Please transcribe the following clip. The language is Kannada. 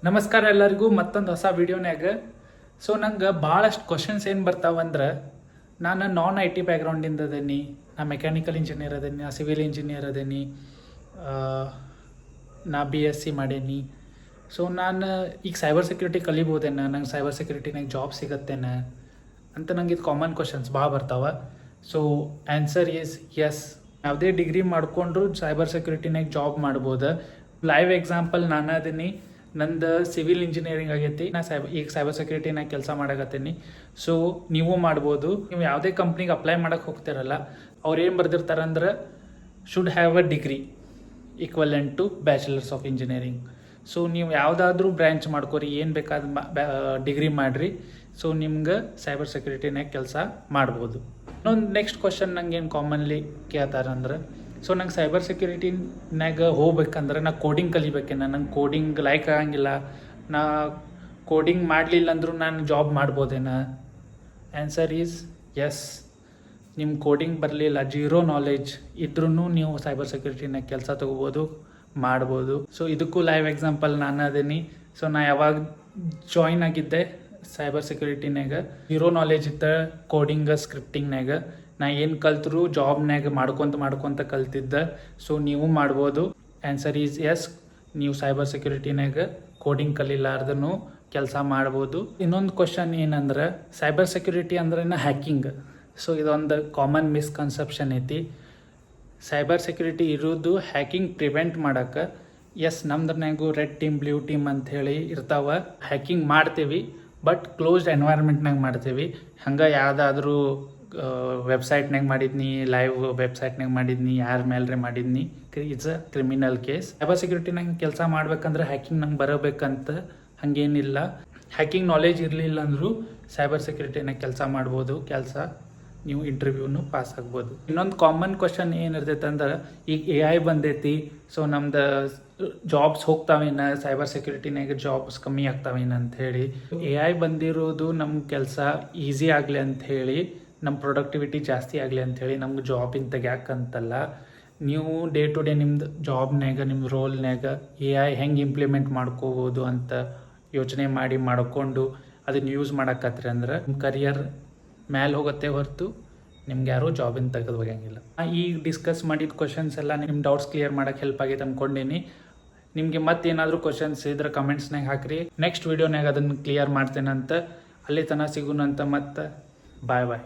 ನಮಸ್ಕಾರ ಎಲ್ಲರಿಗೂ ಮತ್ತೊಂದು ಹೊಸ ವಿಡಿಯೋನ್ಯಾಗ. ಸೊ ನಂಗೆ ಭಾಳಷ್ಟು ಕ್ವಶನ್ಸ್ ಏನು ಬರ್ತಾವಂದ್ರೆ, ನಾನು ನಾನ್ ಐ ಟಿ ಬ್ಯಾಕ್ಗ್ರೌಂಡಿಂದ ಅದೇನಿ, ನಾ ಮೆಕ್ಯಾನಿಕಲ್ ಇಂಜಿನಿಯರ್ ಅದೇನಿ, ನಾ ಸಿವಿಲ್ ಇಂಜಿನಿಯರ್ ಅದೇನಿ, ನಾ BSc ಮಾಡೇನಿ. ಸೊ ನಾನು ಈಗ ಸೈಬರ್ ಸೆಕ್ಯೂರಿಟಿ ಕಲಿಬೋದೇನ, ನಂಗೆ ಸೈಬರ್ ಸೆಕ್ಯೂರಿಟಿನಾಗ ಜಾಬ್ ಸಿಗತ್ತೇನೆ ಅಂತ ನಂಗೆ ಇದು ಕಾಮನ್ ಕ್ವಶನ್ಸ್ ಭಾಳ ಬರ್ತಾವೆ. So answer is yes. ಯಾವುದೇ ಡಿಗ್ರಿ ಮಾಡಿಕೊಂಡ್ರು ಸೈಬರ್ ಸೆಕ್ಯೂರಿಟಿನಾಗ ಜಾಬ್ ಮಾಡ್ಬೋದು. ಲೈವ್ ಎಕ್ಸಾಂಪಲ್ ನಾನು ಅದೀನಿ. ನಂದು ಸಿವಿಲ್ ಇಂಜಿನಿಯರಿಂಗ್ ಆಗೈತಿ, ನಾ ಈಗ ಸೈಬರ್ ಸೆಕ್ಯೂರಿಟಿನಾಗ ಕೆಲಸ ಮಾಡಕತ್ತೀನಿ. ಸೊ ನೀವು ಮಾಡ್ಬೋದು. ನೀವು ಯಾವುದೇ ಕಂಪ್ನಿಗೆ ಅಪ್ಲೈ ಮಾಡೋಕ್ಕೆ ಹೋಗ್ತಿರಲ್ಲ, ಅವ್ರು ಏನು ಬರ್ದಿರ್ತಾರಂದ್ರೆ should have a degree equivalent to bachelors of engineering. So ನೀವು ಯಾವುದಾದ್ರೂ ಬ್ರ್ಯಾಂಚ್ ಮಾಡ್ಕೊರಿ, ಏನು ಬೇಕಾದ ಡಿಗ್ರಿ ಮಾಡಿರಿ. ಸೊ ನಿಮ್ಗೆ ಸೈಬರ್ ಸೆಕ್ಯೂರಿಟಿನಾಗ ಕೆಲಸ ಮಾಡ್ಬೋದು. ಇನ್ನೊಂದು ನೆಕ್ಸ್ಟ್ ಕ್ವಶನ್ ನಂಗೆ ಏನು ಕಾಮನ್ಲಿ ಕೇಳ್ತಾರಂದ್ರೆ, ಸೊ ನಂಗೆ ಸೈಬರ್ ಸೆಕ್ಯೂರಿಟಿನಾಗ ಹೋಗ್ಬೇಕಂದ್ರೆ ನಾ ಕೋಡಿಂಗ್ ಕಲಿಬೇಕೇನ, ನಂಗೆ ಕೋಡಿಂಗ್ ಲೈಕ್ ಆಗಂಗಿಲ್ಲ, ನಾ ಕೋಡಿಂಗ್ ಮಾಡಲಿಲ್ಲ ಅಂದರೂ ನಾನು ಜಾಬ್ ಮಾಡ್ಬೋದೇನ? Answer is yes. ನಿಮ್ಮ ಕೋಡಿಂಗ್ ಬರಲಿಲ್ಲ, ಜೀರೋ ನಾಲೆಜ್ ಇದ್ರೂ ನೀವು ಸೈಬರ್ ಸೆಕ್ಯೂರಿಟಿನಾಗ ಕೆಲಸ ತೊಗೋಬೋದು, ಮಾಡ್ಬೋದು. ಸೊ ಇದಕ್ಕೂ ಲೈವ್ ಎಕ್ಸಾಂಪಲ್ ನಾನು ಅದೇನಿ. ಸೊ ನಾ ಯಾವಾಗ ಜಾಯ್ನ್ ಆಗಿದ್ದೆ ಸೈಬರ್ ಸೆಕ್ಯೂರಿಟಿನಾಗ, ಜೀರೋ ನಾಲೆಜ್ ಇದ್ದ ಕೋಡಿಂಗ್ ಸ್ಕ್ರಿಪ್ಟಿಂಗ್ನಾಗ, ನಾ ಏನು ಕಲ್ತರು ಜಾಬ್ನಾಗ ಮಾಡ್ಕೊತ ಕಲ್ತಿದ್ದೆ. ಸೊ ನೀವು ಮಾಡ್ಬೋದು. Answer is yes. ನೀವು ಸೈಬರ್ ಸೆಕ್ಯೂರಿಟಿನಾಗ ಕೋಡಿಂಗ್ ಕಲಿಲಾರ್ದೂ ಕೆಲಸ ಮಾಡ್ಬೋದು. ಇನ್ನೊಂದು ಕ್ವಶನ್ ಏನಂದ್ರೆ, ಸೈಬರ್ ಸೆಕ್ಯೂರಿಟಿ ಅಂದ್ರೆ ಹ್ಯಾಕಿಂಗ್. ಸೊ ಇದೊಂದು ಕಾಮನ್ ಮಿಸ್ಕನ್ಸೆಪ್ಷನ್ ಐತಿ. ಸೈಬರ್ ಸೆಕ್ಯೂರಿಟಿ ಇರೋದು ಹ್ಯಾಕಿಂಗ್ ಪ್ರಿವೆಂಟ್ ಮಾಡೋಕ್ಕೆ. ಎಸ್, ನಮ್ದ್ರನಾಗೂ ರೆಡ್ ಟೀಮ್, ಬ್ಲೂ ಟೀಮ್ ಅಂಥೇಳಿ ಇರ್ತಾವೆ. ಹ್ಯಾಕಿಂಗ್ ಮಾಡ್ತೀವಿ, ಬಟ್ ಕ್ಲೋಸ್ಡ್ ಎನ್ವೈರ್ಮೆಂಟ್ನಾಗ ಮಾಡ್ತೀವಿ. ಹಂಗೆ ಯಾವುದಾದ್ರೂ ವೆಬ್ಸೈಟ್ನಾಗ ಮಾಡಿದ್ನಿ, ಲೈವ್ ವೆಬ್ಸೈಟ್ನಾಗ ಮಾಡಿದ್ನಿ, ಯಾರ ಮೇಲ್ರೆ ಮಾಡಿದ್ನಿ, it's a criminal case. Cyber ಸೆಕ್ಯೂರಿಟಿನಾಗ ಕೆಲಸ ಮಾಡ್ಬೇಕಂದ್ರೆ ಹ್ಯಾಕಿಂಗ್ ನಂಗೆ ಬರಬೇಕಂತ ಹಾಗೇನಿಲ್ಲ. ಹ್ಯಾಕಿಂಗ್ ನಾಲೆಜ್ ಇರಲಿಲ್ಲ ಅಂದರೂ ಸೈಬರ್ ಸೆಕ್ಯೂರಿಟಿನಾಗ ಕೆಲಸ ಮಾಡ್ಬೋದು. ನೀವು ಇಂಟರ್ವ್ಯೂನು ಪಾಸ್ ಆಗ್ಬೋದು. ಇನ್ನೊಂದು ಕಾಮನ್ ಕ್ವಶನ್ ಏನಿರ್ತೈತೆ ಅಂದ್ರೆ, ಈಗ AI ಬಂದೈತಿ, ಸೊ ನಮ್ದು ಜಾಬ್ಸ್ ಹೋಗ್ತಾವೇನ, ಸೈಬರ್ ಸೆಕ್ಯೂರಿಟಿನಾಗ ಜಾಬ್ಸ್ ಕಮ್ಮಿ ಆಗ್ತಾವೇನ ಅಂಥೇಳಿ. AI ಬಂದಿರೋದು ನಮ್ಮ ಕೆಲಸ ಈಸಿ ಆಗಲಿ ಅಂಥೇಳಿ, ನಮ್ಮ ಪ್ರೊಡಕ್ಟಿವಿಟಿ ಜಾಸ್ತಿ ಆಗಲಿ ಅಂಥೇಳಿ, ನಮ್ಗೆ ಜಾಬಿಂದ ತೆಗ್ಯಾಕಂತಲ್ಲ. ನೀವು ಡೇ ಟು ಡೇ ನಿಮ್ದು ಜಾಬ್ನಾಗ, ನಿಮ್ಮ ರೋಲ್ನಾಗ AI ಹೆಂಗೆ ಇಂಪ್ಲಿಮೆಂಟ್ ಮಾಡ್ಕೋಬೋದು ಅಂತ ಯೋಚನೆ ಮಾಡಿಕೊಂಡು ಅದನ್ನು ಯೂಸ್ ಮಾಡಕತ್ರಿ ಅಂದ್ರೆ ನಿಮ್ಮ ಕರಿಯರ್ ಮೇಲೆ ಹೋಗುತ್ತೆ ಹೊರತು ನಿಮ್ಗೆ ಯಾರೂ ಜಾಬಿಂದ ತೆಗೆದು ಹೋಗಂಗಿಲ್ಲ. ಈಗ ಡಿಸ್ಕಸ್ ಮಾಡಿದ ಕ್ವಶನ್ಸ್ ಎಲ್ಲ ನಿಮ್ಮ ಡೌಟ್ಸ್ ಕ್ಲಿಯರ್ ಮಾಡೋಕ್ಕೆ ಹೆಲ್ಪ್ ಆಗೈತೆ ಅಂದ್ಕೊಂಡೀನಿ. ನಿಮಗೆ ಮತ್ತೇನಾದರೂ ಕ್ವಶನ್ಸ್ ಇದ್ರೆ ಕಮೆಂಟ್ಸ್ನಾಗ ಹಾಕಿರಿ. ನೆಕ್ಸ್ಟ್ ವೀಡಿಯೋನಾಗ ಅದನ್ನು ಕ್ಲಿಯರ್ ಮಾಡ್ತೇನಂತ. ಅಲ್ಲಿ ತನಕ ಸಿಗೋಣಂತ. ಮತ್ತು ಬಾಯ್.